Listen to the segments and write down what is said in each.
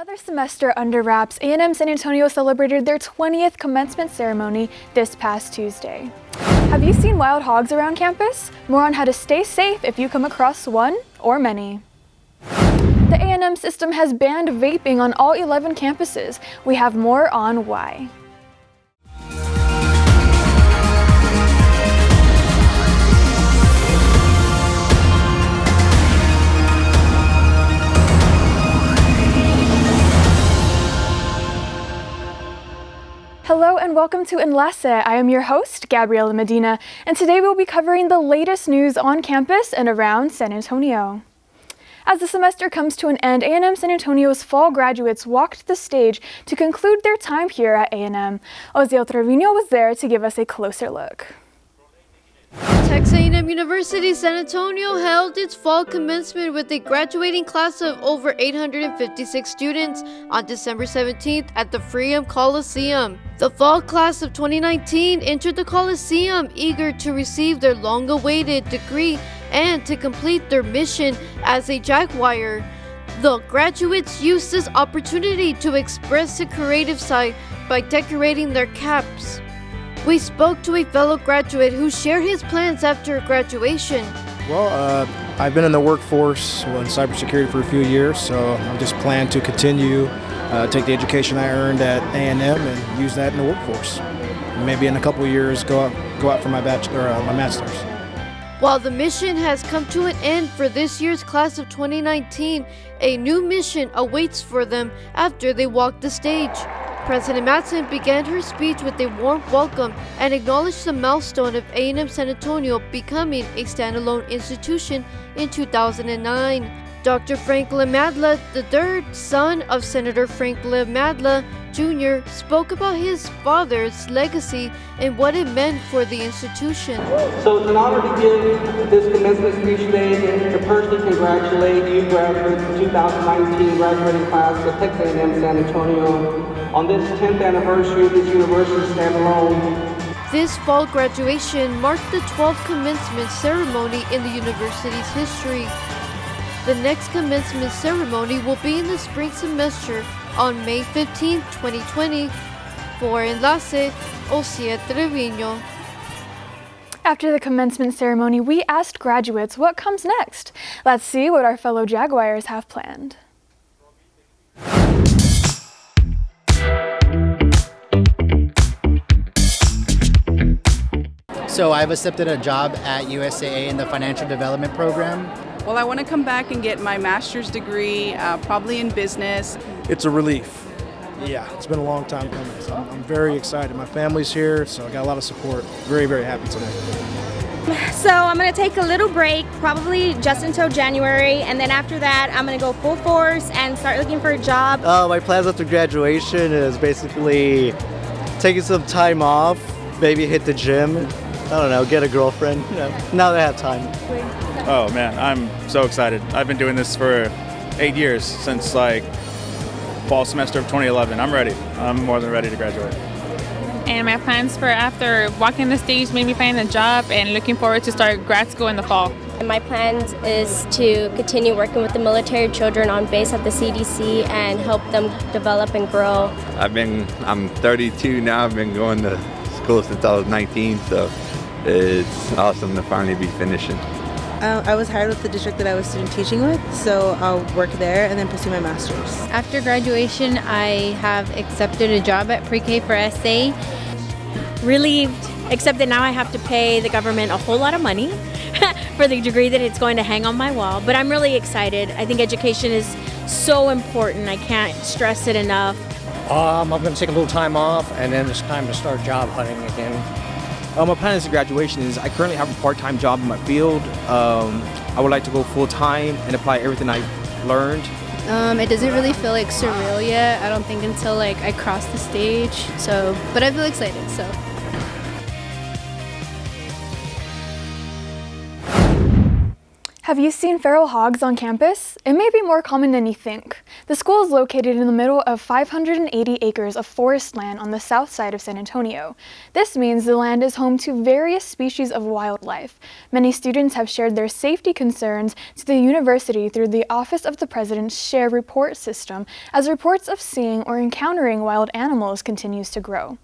Another semester under wraps, A&M San Antonio celebrated their 20th commencement ceremony this past Tuesday. Have you seen wild hogs around campus? More on how to stay safe if you come across one or many. The A&M system has banned vaping on all 11 campuses. We have more on why. Hello and welcome to Enlace. I am your host, Gabriela Medina, and today we'll be covering the latest news on campus and around San Antonio. As the semester comes to an end, A&M San Antonio's fall graduates walked the stage to conclude their time here at A&M. Oziel Treviño was there to give us a closer look. Texas A&M University-San Antonio held its fall commencement with a graduating class of over 856 students on December 17th at the Freedom Coliseum. The fall class of 2019 entered the Coliseum eager to receive their long-awaited degree and to complete their mission as a jackwire. The graduates used this opportunity to express a creative side by decorating their caps. We spoke to a fellow graduate who shared his plans after graduation. Well, I've been in the workforce in cybersecurity for a few years, so I just plan to continue, take the education I earned at A&M and use that in the workforce. Maybe in a couple of years, go out for my master's. While the mission has come to an end for this year's class of 2019, a new mission awaits for them after they walk the stage. President Madsen began her speech with a warm welcome and acknowledged the milestone of A&M San Antonio becoming a standalone institution in 2009. Dr. Frank LaMadla III, son of Senator Frank LaMadla Jr., spoke about his father's legacy and what it meant for the institution. So it's an honor to give this commencement speech today and to personally congratulate you graduates of the 2019 graduating class of Texas A&M San Antonio on this 10th anniversary of this university standalone. This fall graduation marked the 12th commencement ceremony in the university's history. The next commencement ceremony will be in the spring semester on May 15, 2020. For Enlace, Oziel Treviño. After the commencement ceremony, we asked graduates what comes next. Let's see what our fellow Jaguars have planned. So I've accepted a job at USAA in the Financial Development Program. Well, I want to come back and get my master's degree, probably in business. It's a relief. Yeah, it's been a long time coming. So I'm very excited. My family's here, so I got a lot of support. Very, very happy today. So I'm going to take a little break, probably just until January, and then after that I'm going to go full force and start looking for a job. My plans after graduation is basically taking some time off, maybe hit the gym, I don't know, get a girlfriend, now that I have time. Oh man, I'm so excited. I've been doing this for 8 years, since fall semester of 2011. I'm ready. I'm more than ready to graduate. And my plans for after walking the stage, maybe finding a job, and looking forward to start grad school in the fall. And my plan is to continue working with the military children on base at the CDC and help them develop and grow. I'm 32 now. I've been going to school since I was 19, so it's awesome to finally be finishing. I was hired with the district that I was student teaching with, so I'll work there and then pursue my master's. After graduation, I have accepted a job at Pre-K for SA. Relieved, except that now I have to pay the government a whole lot of money for the degree that it's going to hang on my wall. But I'm really excited. I think education is so important. I can't stress it enough. I'm going to take a little time off, and then it's time to start job hunting again. My plan is graduation is I currently have a part-time job in my field. I would like to go full-time and apply everything I learned. It doesn't really feel surreal yet. I don't think until I cross the stage. But I feel excited. So. Have you seen feral hogs on campus? It may be more common than you think. The school is located in the middle of 580 acres of forest land on the south side of San Antonio. This means the land is home to various species of wildlife. Many students have shared their safety concerns to the university through the Office of the President's Share Report system, as reports of seeing or encountering wild animals continues to grow.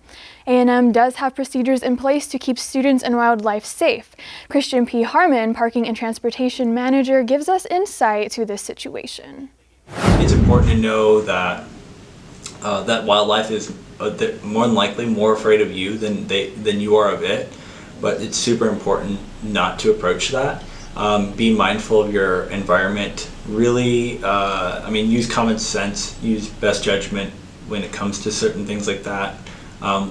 A&M does have procedures in place to keep students and wildlife safe. Christian P. Harmon, Parking and Transportation Manager, gives us insight to this situation. It's important to know that that wildlife is more than likely more afraid of you than you are of it, but it's super important not to approach that. Be mindful of your environment. Really, use common sense, use best judgment when it comes to certain things like that.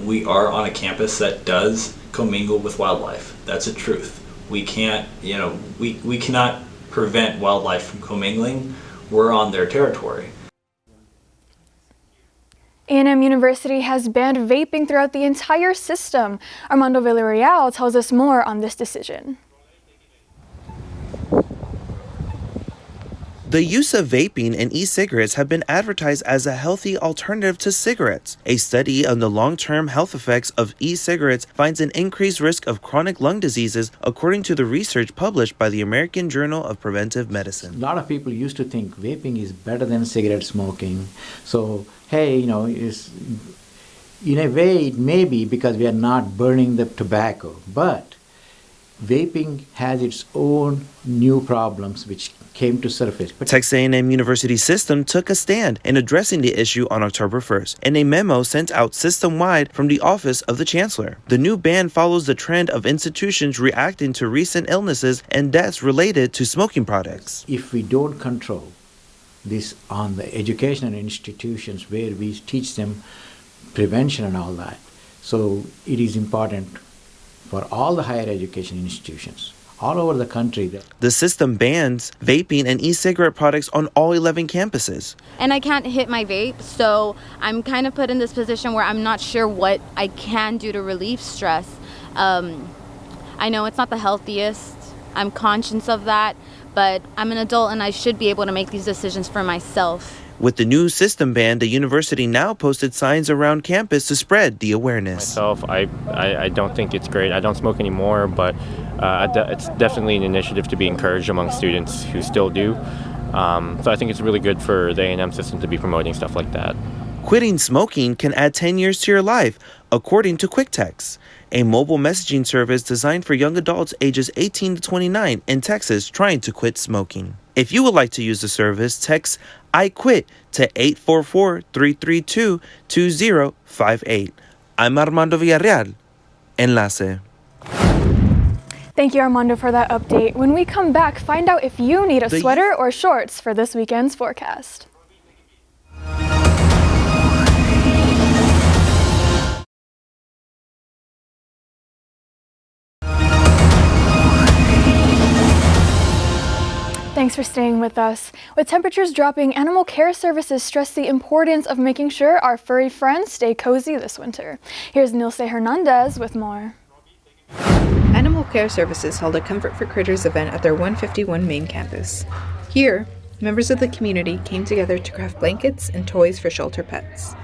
We are on a campus that does commingle with wildlife. That's a truth. We can't, we cannot prevent wildlife from commingling. We're on their territory. A&M University has banned vaping throughout the entire system. Armando Villarreal tells us more on this decision. The use of vaping and e-cigarettes have been advertised as a healthy alternative to cigarettes. A study on the long-term health effects of e-cigarettes finds an increased risk of chronic lung diseases, according to the research published by the American Journal of Preventive Medicine. A lot of people used to think vaping is better than cigarette smoking. So, hey, in a way it may be because we are not burning the tobacco, but vaping has its own new problems which came to surface. Texas A&M University system took a stand in addressing the issue on October 1st in a memo sent out system-wide from the Office of the Chancellor. The new ban follows the trend of institutions reacting to recent illnesses and deaths related to smoking products. If we don't control this on the educational institutions where we teach them prevention and all that, so it is important for all the higher education institutions all over the country. The system bans vaping and e-cigarette products on all 11 campuses. And I can't hit my vape, so I'm kind of put in this position where I'm not sure what I can do to relieve stress. I know it's not the healthiest, I'm conscious of that, but I'm an adult and I should be able to make these decisions for myself. With the new system ban, the university now posted signs around campus to spread the awareness. Myself, I don't think it's great. I don't smoke anymore, but it's definitely an initiative to be encouraged among students who still do. So I think it's really good for the A&M system to be promoting stuff like that. Quitting smoking can add 10 years to your life, according to QuickText, a mobile messaging service designed for young adults ages 18 to 29 in Texas trying to quit smoking. If you would like to use the service, text I quit to 844-332-2058. I'm Armando Villarreal. Enlace. Thank you, Armando, for that update. When we come back, find out if you need a sweater or shorts for this weekend's forecast. Thanks for staying with us. With temperatures dropping, animal care services stress the importance of making sure our furry friends stay cozy this winter. Here's Nilse Hernandez with more. Animal Care Services held a Comfort for Critters event at their 151 main campus. Here, members of the community came together to craft blankets and toys for shelter pets.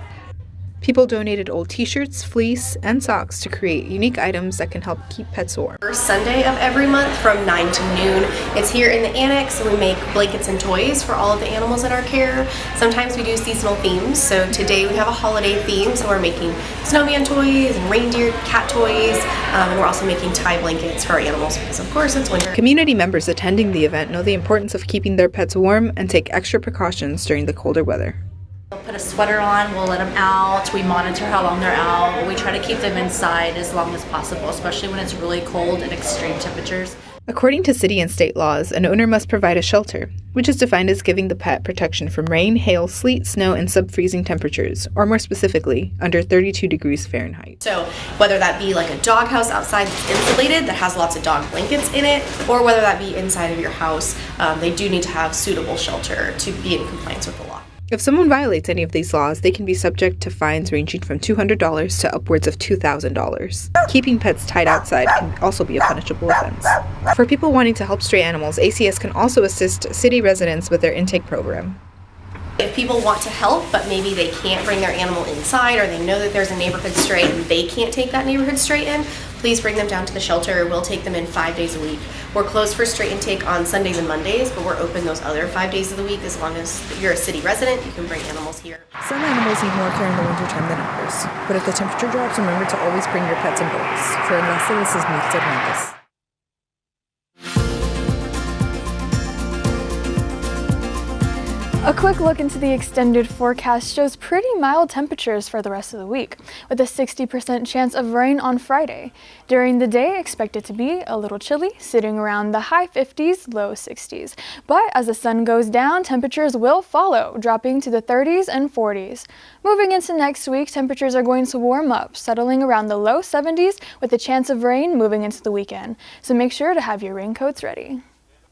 People donated old t-shirts, fleece, and socks to create unique items that can help keep pets warm. First Sunday of every month from 9 to noon. It's here in the annex, and we make blankets and toys for all of the animals in our care. Sometimes we do seasonal themes, so today we have a holiday theme, so we're making snowman toys and reindeer cat toys, and we're also making tie blankets for our animals because of course it's winter. Community members attending the event know the importance of keeping their pets warm and take extra precautions during the colder weather. They'll put a sweater on, we'll let them out, we monitor how long they're out, we try to keep them inside as long as possible, especially when it's really cold and extreme temperatures. According to city and state laws, an owner must provide a shelter, which is defined as giving the pet protection from rain, hail, sleet, snow, and sub-freezing temperatures, or more specifically, under 32 degrees Fahrenheit. So whether that be like a dog house outside that's insulated that has lots of dog blankets in it, or whether that be inside of your house, they do need to have suitable shelter to be in compliance with the law. If someone violates any of these laws, they can be subject to fines ranging from $200 to upwards of $2,000. Keeping pets tied outside can also be a punishable offense. For people wanting to help stray animals, ACS can also assist city residents with their intake program. If people want to help, but maybe they can't bring their animal inside, or they know that there's a neighborhood stray and they can't take that neighborhood stray in, please bring them down to the shelter. We'll take them in 5 days a week. We're closed for stray intake on Sundays and Mondays, but we're open those other 5 days of the week. As long as you're a city resident, you can bring animals here. Some animals need more care in the wintertime than others, but if the temperature drops, remember to always bring your pets indoors. For Enlace, this is Nilse Hernandez. A quick look into the extended forecast shows pretty mild temperatures for the rest of the week, with a 60% chance of rain on Friday. During the day, expect it to be a little chilly, sitting around the high 50s, low 60s. But as the sun goes down, temperatures will follow, dropping to the 30s and 40s. Moving into next week, temperatures are going to warm up, settling around the low 70s with a chance of rain moving into the weekend. So make sure to have your raincoats ready.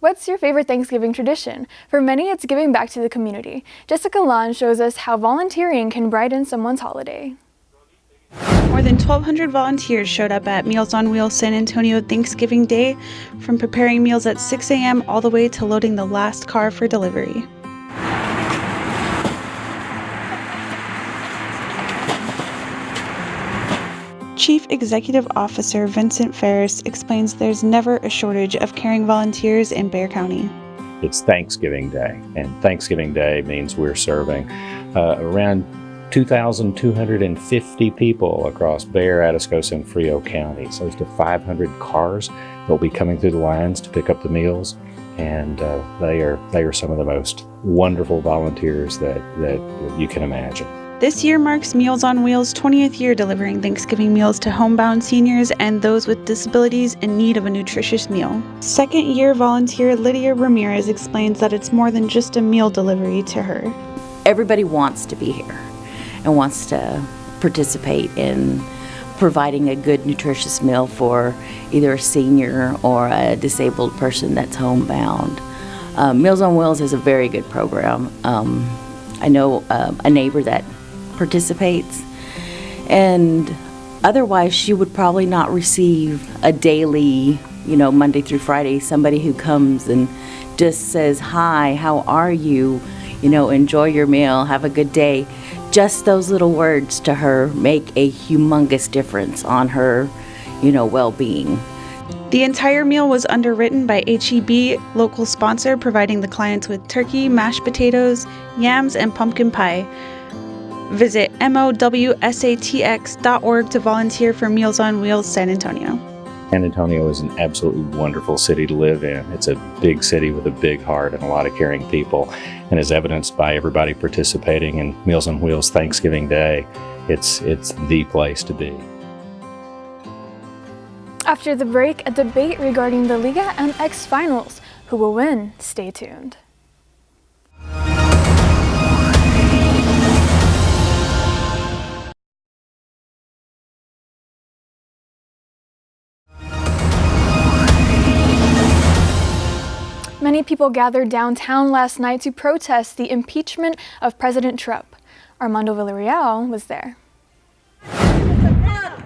What's your favorite Thanksgiving tradition? For many, it's giving back to the community. Jessica Lann shows us how volunteering can brighten someone's holiday. More than 1,200 volunteers showed up at Meals on Wheels San Antonio Thanksgiving Day, from preparing meals at 6 a.m. all the way to loading the last car for delivery. Chief Executive Officer Vincent Ferris explains there's never a shortage of caring volunteers in Bexar County. It's Thanksgiving Day, and Thanksgiving Day means we're serving around 2,250 people across Bexar, Atascosa, and Frio counties. Close to 500 cars that will be coming through the lines to pick up the meals, and they are some of the most wonderful volunteers that you can imagine. This year marks Meals on Wheels' 20th year delivering Thanksgiving meals to homebound seniors and those with disabilities in need of a nutritious meal. Second-year volunteer Lydia Ramirez explains that it's more than just a meal delivery to her. Everybody wants to be here and wants to participate in providing a good nutritious meal for either a senior or a disabled person that's homebound. Meals on Wheels is a very good program. I know a neighbor that participates, and otherwise she would probably not receive a daily, Monday through Friday, somebody who comes and just says, "Hi, how are you? Enjoy your meal, have a good day." Just those little words to her make a humongous difference on her, well-being. The entire meal was underwritten by HEB, local sponsor, providing the clients with turkey, mashed potatoes, yams, and pumpkin pie. Visit MOWSATX.org to volunteer for Meals on Wheels San Antonio. San Antonio is an absolutely wonderful city to live in. It's a big city with a big heart and a lot of caring people, and as evidenced by everybody participating in Meals on Wheels Thanksgiving Day, it's the place to be. After the break, a debate regarding the Liga MX Finals. Who will win? Stay tuned. Many people gathered downtown last night to protest the impeachment of President Trump. Armando Villarreal was there.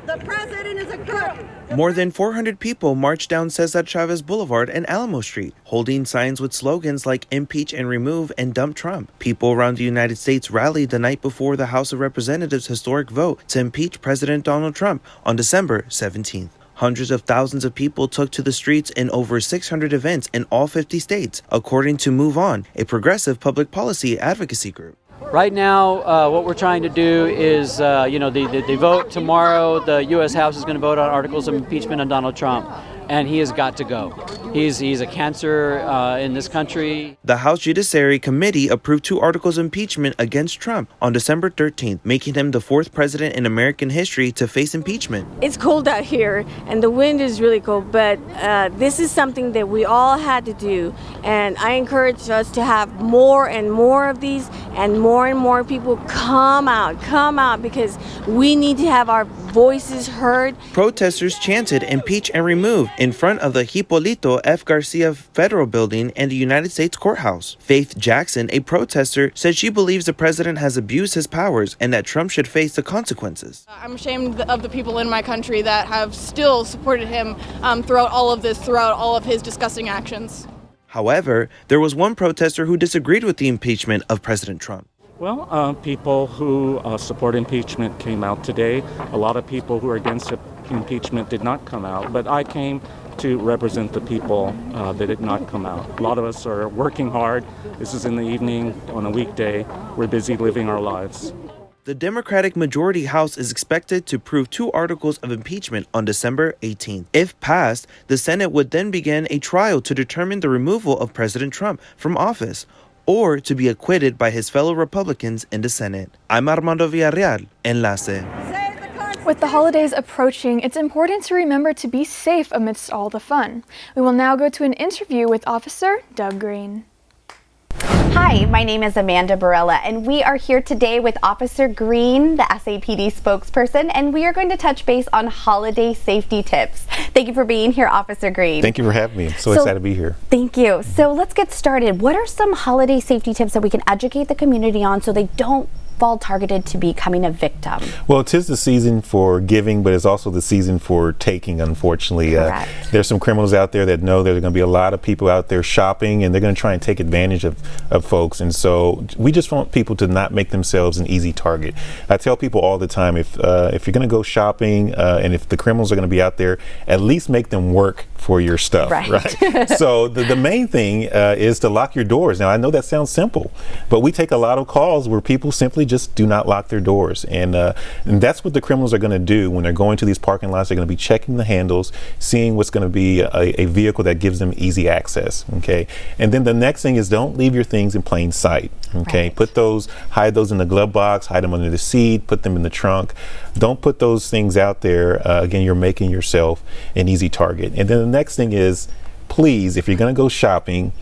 The president is a crook. More than 400 people marched down Cesar Chavez Boulevard and Alamo Street, holding signs with slogans like "Impeach and Remove" and "Dump Trump." People around the United States rallied the night before the House of Representatives' historic vote to impeach President Donald Trump on December 17th. Hundreds of thousands of people took to the streets in over 600 events in all 50 states, according to Move On, a progressive public policy advocacy group. Right now, what we're trying to do is, the vote tomorrow, the U.S. House is going to vote on articles of impeachment on Donald Trump, and he has got to go. He's a cancer in this country. The House Judiciary Committee approved 2 articles of impeachment against Trump on December 13th, making him the 4th president in American history to face impeachment. It's cold out here, and the wind is really cold, but this is something that we all had to do, and I encourage us to have more and more of these, and more people come out, because we need to have our voices heard. Protesters chanted impeach and remove in front of the Hipólito F. Garcia Federal Building and the United States Courthouse. Faith Jackson, a protester, said she believes the president has abused his powers and that Trump should face the consequences. I'm ashamed of the people in my country that have still supported him throughout all of this, throughout all of his disgusting actions. However, there was one protester who disagreed with the impeachment of President Trump. Well, people who support impeachment came out today. A lot of people who are against impeachment did not come out, but I came to represent the people that did not come out. A lot of us are working hard. This is in the evening on a weekday. We're busy living our lives. The Democratic Majority House is expected to approve 2 articles of impeachment on December 18th. If passed, the Senate would then begin a trial to determine the removal of President Trump from office, or to be acquitted by his fellow Republicans in the Senate. I'm Armando Villarreal, Enlace. With the holidays approaching, it's important to remember to be safe amidst all the fun. We will now go to an interview with Officer Doug Green. Hi, my name is Amanda Barela, and we are here today with Officer Green, the SAPD spokesperson, and we are going to touch base on holiday safety tips. Thank you for being here, Officer Green. Thank you for having me. I'm so excited to be here. Thank you. So let's get started. What are some holiday safety tips that we can educate the community on so they don't fall targeted to becoming a victim? Well, 'tis the season for giving, but it's also the season for taking, unfortunately. There's some criminals out there that know there's going to be a lot of people out there shopping, and they're going to try and take advantage of folks. And so we just want people to not make themselves an easy target. I tell people all the time, if you're going to go shopping and if the criminals are going to be out there, at least make them work for your stuff. Right? So the main thing is to lock your doors. Now, I know that sounds simple, but we take a lot of calls where people simply just do not lock their doors. And that's what the criminals are going to do when they're going to these parking lots. They're going to be checking the handles, seeing what's going to be a vehicle that gives them easy access. Okay. And then the next thing is don't leave your things in plain sight. Okay. Hide those in the glove box, hide them under the seat, put them in the trunk. Don't put those things out there. Again, you're making yourself an easy target. And then the next thing is, please, if you're going to go shopping,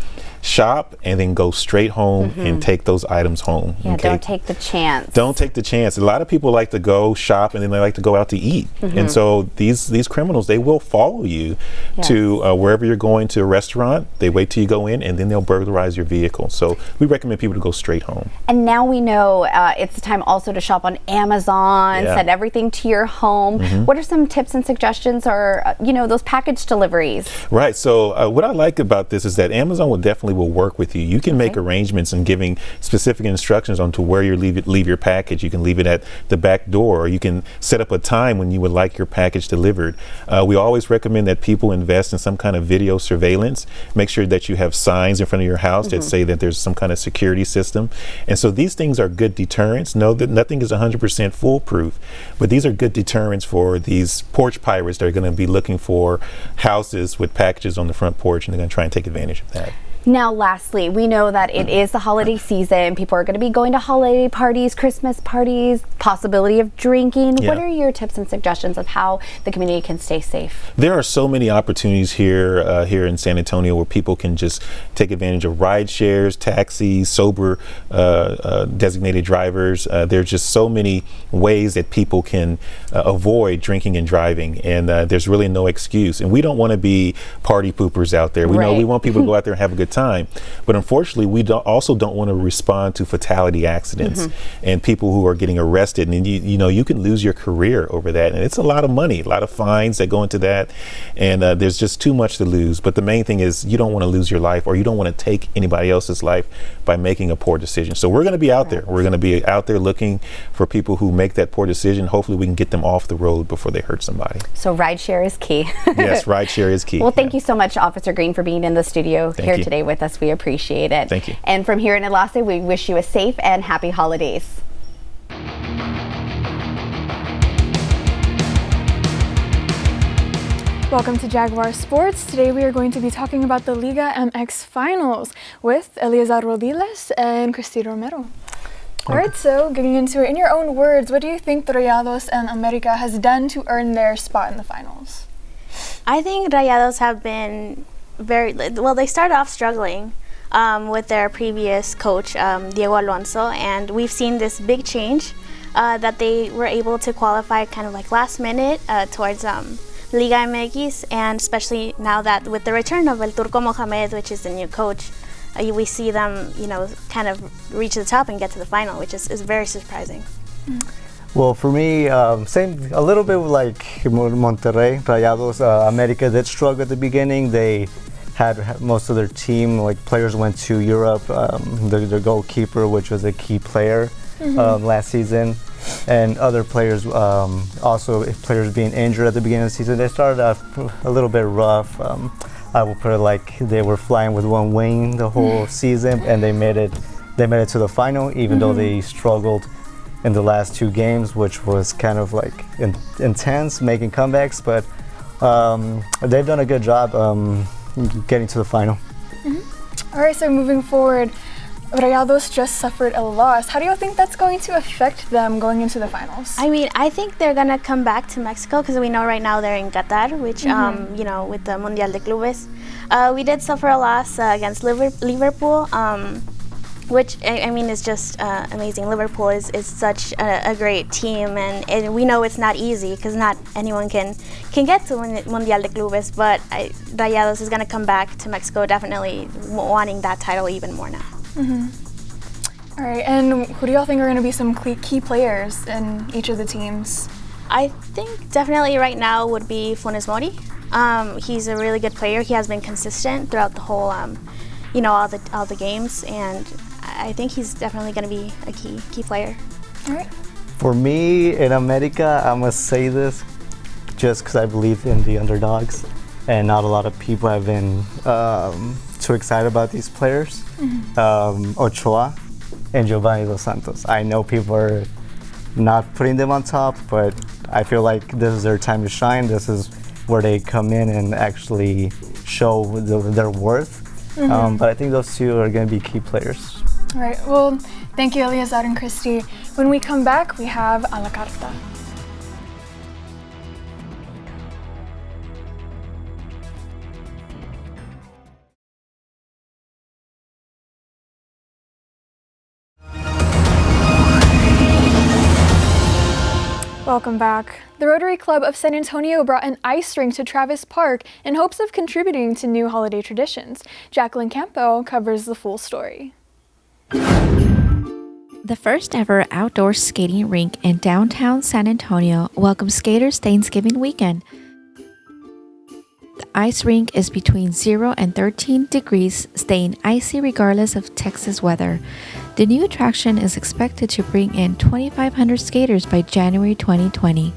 shop and then go straight home and take those items home. Yeah, okay? Don't take the chance. Don't take the chance. A lot of people like to go shop and then they like to go out to eat. And so these criminals, they will follow you to wherever you're going, to a restaurant. They wait till you go in and then they'll burglarize your vehicle. So we recommend people to go straight home. And now we know it's the time also to shop on Amazon, send everything to your home. What are some tips and suggestions, or those package deliveries? Right. So what I like about this is that Amazon will work with you. You can make arrangements and giving specific instructions on to where you leave your package. You can leave it at the back door, or you can set up a time when you would like your package delivered. We always recommend that people invest in some kind of video surveillance. Make sure that you have signs in front of your house that say that there's some kind of security system. And so these things are good deterrents. Know that nothing is 100% foolproof, but these are good deterrents for these porch pirates that are going to be looking for houses with packages on the front porch, and they're going to try and take advantage of that. Now, lastly, we know that it is the holiday season. People are going to be going to holiday parties, Christmas parties, possibility of drinking. What are your tips and suggestions of how the community can stay safe? There are so many opportunities here in San Antonio where people can just take advantage of ride shares, taxis, sober designated drivers. There's just so many ways that people can avoid drinking and driving, and there's really no excuse. And we don't want to be party poopers out there. We know we want people to go out there and have a good time, but unfortunately we also don't want to respond to fatality accidents and people who are getting arrested, and you can lose your career over that, and it's a lot of money, a lot of fines that go into that, and there's just too much to lose. But the main thing is you don't want to lose your life, or you don't want to take anybody else's life by making a poor decision. So we're going to be out there. We're going to be out there looking for people who make that poor decision. Hopefully we can get them off the road before they hurt somebody. So rideshare is key. Yes, rideshare is key. Well, thank you so much, Officer Green, for being in the studio here today with us. We appreciate it. Thank you. And from here in Enlace, we wish you a safe and happy holidays. Welcome to Jaguar Sports. Today we are going to be talking about the Liga MX Finals with Eleazar Rodiles and Cristina Romero. Alright, so getting into it, in your own words, what do you think the Rayados and America has done to earn their spot in the finals? I think Rayados have been they started off struggling with their previous coach, Diego Alonso, and we've seen this big change that they were able to qualify kind of like last minute towards Liga MX, and especially now that with the return of El Turco Mohamed, which is the new coach, we see them, kind of reach the top and get to the final, which is very surprising. Well, for me, same, a little bit like Monterrey, Rayados, America did struggle at the beginning. They had most of their team, like players went to Europe, their goalkeeper, which was a key player last season, and other players, also players being injured at the beginning of the season. They started off a little bit rough. I will put it like they were flying with one wing the whole season, and they made it to the final, even though they struggled in the last 2 games, which was kind of like intense, making comebacks, but they've done a good job getting to the final. All right, so moving forward, Rayados just suffered a loss. How do you think that's going to affect them going into the finals? I mean, I think they're going to come back to Mexico because we know right now they're in Qatar, which, with the Mundial de Clubes. We did suffer a loss against Liverpool, which, I mean, is just amazing. Liverpool is such a great team, and we know it's not easy because not anyone can get to Mundial de Clubes, but Rayados is going to come back to Mexico definitely wanting that title even more now. All right, and who do y'all think are going to be some key players in each of the teams? I think definitely right now would be Funes Mori. He's a really good player. He has been consistent throughout the whole, all the games, and I think he's definitely going to be a key player. All right. For me, in America, I must say this just because I believe in the underdogs, and not a lot of people have been too excited about these players. Ochoa and Giovanni Dos Santos. I know people are not putting them on top, but I feel like this is their time to shine. This is where they come in and actually show their worth. But I think those two are going to be key players. All right, well, thank you, Eleazar and Christy. When we come back, we have A La Carta. Welcome back. The Rotary Club of San Antonio brought an ice rink to Travis Park in hopes of contributing to new holiday traditions. Jaclyn Campbell covers the full story. The first ever outdoor skating rink in downtown San Antonio welcomes skaters Thanksgiving weekend. The ice rink is between 0 and 13 degrees, staying icy regardless of Texas weather. The new attraction is expected to bring in 2,500 skaters by January 2020.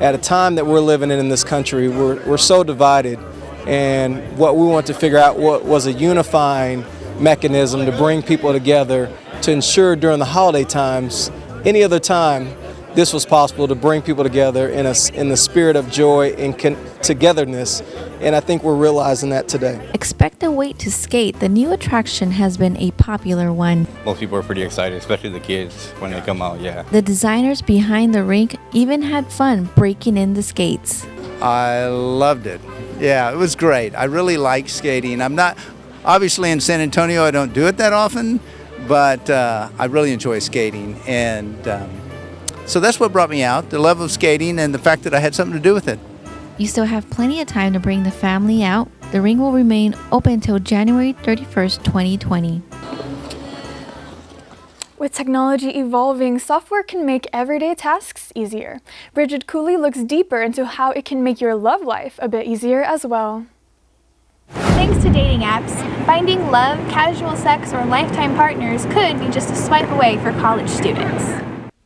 At a time that we're living in this country, we're so divided, and what we want to figure out what was a unifying mechanism to bring people together to ensure during the holiday times, any other time, this was possible to bring people together in the spirit of joy and togetherness, and I think we're realizing that today. Expect a wait to skate. The new attraction has been a popular one. Most people are pretty excited, especially the kids when they come out, yeah. The designers behind the rink even had fun breaking in the skates. I loved it. Yeah, it was great. I really like skating. I'm not, obviously in San Antonio, I don't do it that often, but I really enjoy skating, and so that's what brought me out, the love of skating and the fact that I had something to do with it. You still have plenty of time to bring the family out. The ring will remain open until January 31st, 2020. With technology evolving, software can make everyday tasks easier. Brigid Cooley looks deeper into how it can make your love life a bit easier as well. Thanks to dating apps, finding love, casual sex, or lifetime partners could be just a swipe away for college students.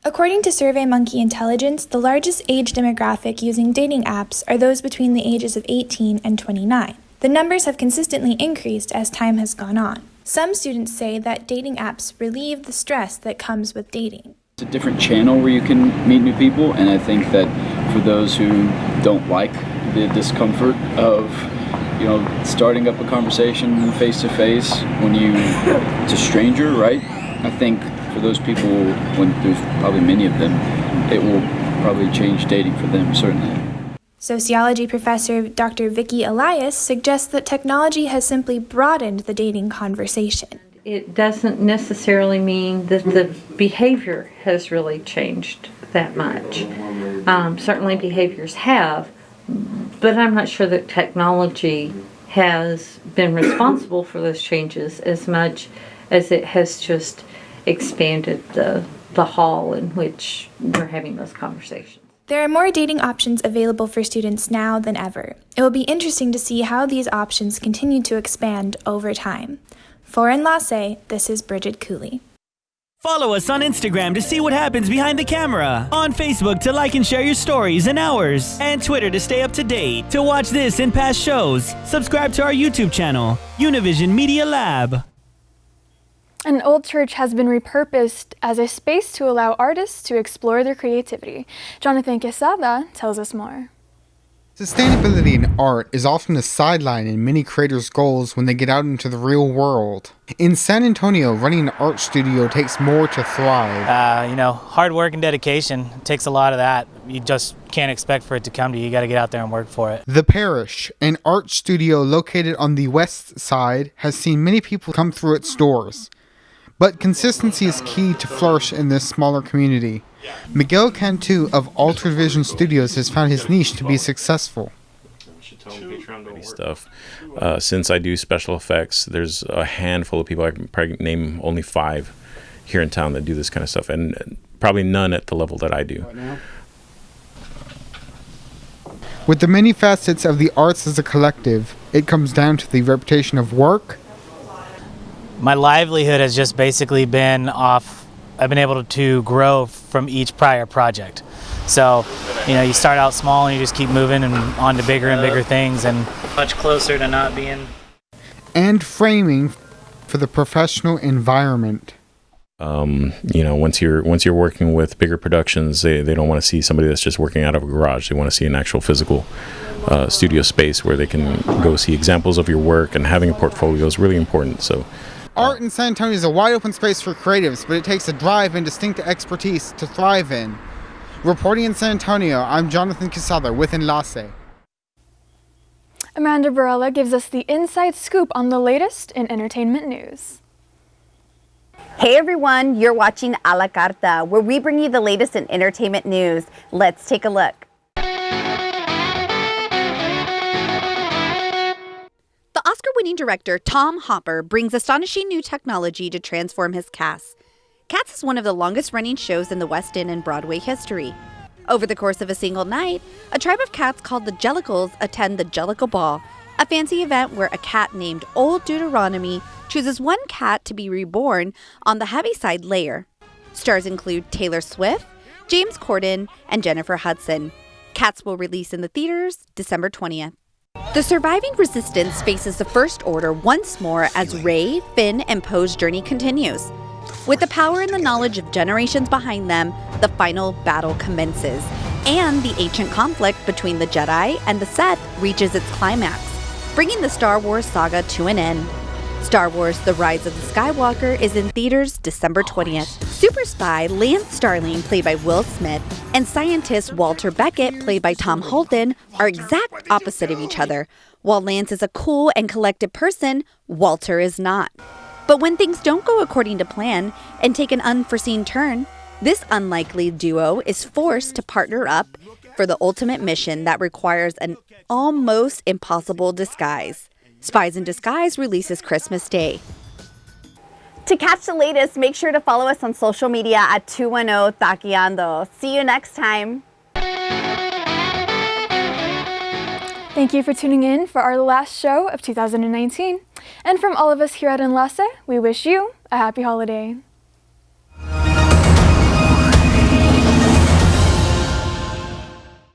According to SurveyMonkey Intelligence, the largest age demographic using dating apps are those between the ages of 18 and 29. The numbers have consistently increased as time has gone on. Some students say that dating apps relieve the stress that comes with dating. It's a different channel where you can meet new people, and I think that for those who don't like the discomfort of starting up a conversation face to face when it's a stranger, right? I think for those people, when there's probably many of them, it will probably change dating for them, certainly. Sociology professor Dr. Vicky Elias suggests that technology has simply broadened the dating conversation. It doesn't necessarily mean that the behavior has really changed that much. Certainly behaviors have, but I'm not sure that technology has been responsible for those changes as much as it has just expanded the hall in which we're having those conversations. There are more dating options available for students now than ever. It will be interesting to see how these options continue to expand over time. For Enlace, this is Brigid Cooley. Follow us on Instagram to see what happens behind the camera, on Facebook to like and share your stories and ours, and Twitter to stay up to date. To watch this and past shows, subscribe to our YouTube channel, Univision Media Lab. An old church has been repurposed as a space to allow artists to explore their creativity. Jonathan Quesada tells us more. Sustainability in art is often a sideline in many creators' goals when they get out into the real world. In San Antonio, running an art studio takes more to thrive. Hard work and dedication. It takes a lot of that. You just can't expect for it to come to you. You got to get out there and work for it. The Parish, an art studio located on the west side, has seen many people come through its doors. But consistency is key to flourish in this smaller community. Miguel Cantu of Altered Vision Studios has found his niche to be successful. Stuff. Since I do special effects, there's a handful of people, I can probably name only 5 here in town that do this kind of stuff, and probably none at the level that I do. With the many facets of the arts as a collective, it comes down to the reputation of work. My livelihood has just basically been off. I've been able to grow from each prior project. So, you start out small and you just keep moving and on to bigger and bigger things, and much closer to not being. And framing for the professional environment. Once you're working with bigger productions, they don't want to see somebody that's just working out of a garage. They want to see an actual physical studio space where they can go see examples of your work, and having a portfolio is really important. So. Art in San Antonio is a wide open space for creatives, but it takes a drive and distinct expertise to thrive in. Reporting in San Antonio, I'm Jonathan Quesada with Enlace. Amanda Barela gives us the inside scoop on the latest in entertainment news. Hey everyone, you're watching A la Carta, where we bring you the latest in entertainment news. Let's take a look. The Oscar-winning director Tom Hopper brings astonishing new technology to transform his cast. Cats is one of the longest-running shows in the West End and Broadway history. Over the course of a single night, a tribe of cats called the Jellicles attend the Jellicle Ball, a fancy event where a cat named Old Deuteronomy chooses one cat to be reborn on the Heaviside layer. Stars include Taylor Swift, James Corden, and Jennifer Hudson. Cats will release in the theaters December 20th. The surviving resistance faces the First Order once more as Rey, Finn, and Poe's journey continues. With the power and the knowledge of generations behind them, the final battle commences, and the ancient conflict between the Jedi and the Sith reaches its climax, bringing the Star Wars saga to an end. Star Wars The Rise of the Skywalker is in theaters December 20th. Super spy Lance Starling, played by Will Smith, and scientist Walter Beckett, played by Tom Holden, are exact opposite of each other. While Lance is a cool and collected person, Walter is not. But when things don't go according to plan and take an unforeseen turn, this unlikely duo is forced to partner up for the ultimate mission that requires an almost impossible disguise. Spies in Disguise releases Christmas Day. To catch the latest, make sure to follow us on social media at 210 Taqueando. See you next time. Thank you for tuning in for our last show of 2019. And from all of us here at Enlace, we wish you a happy holiday.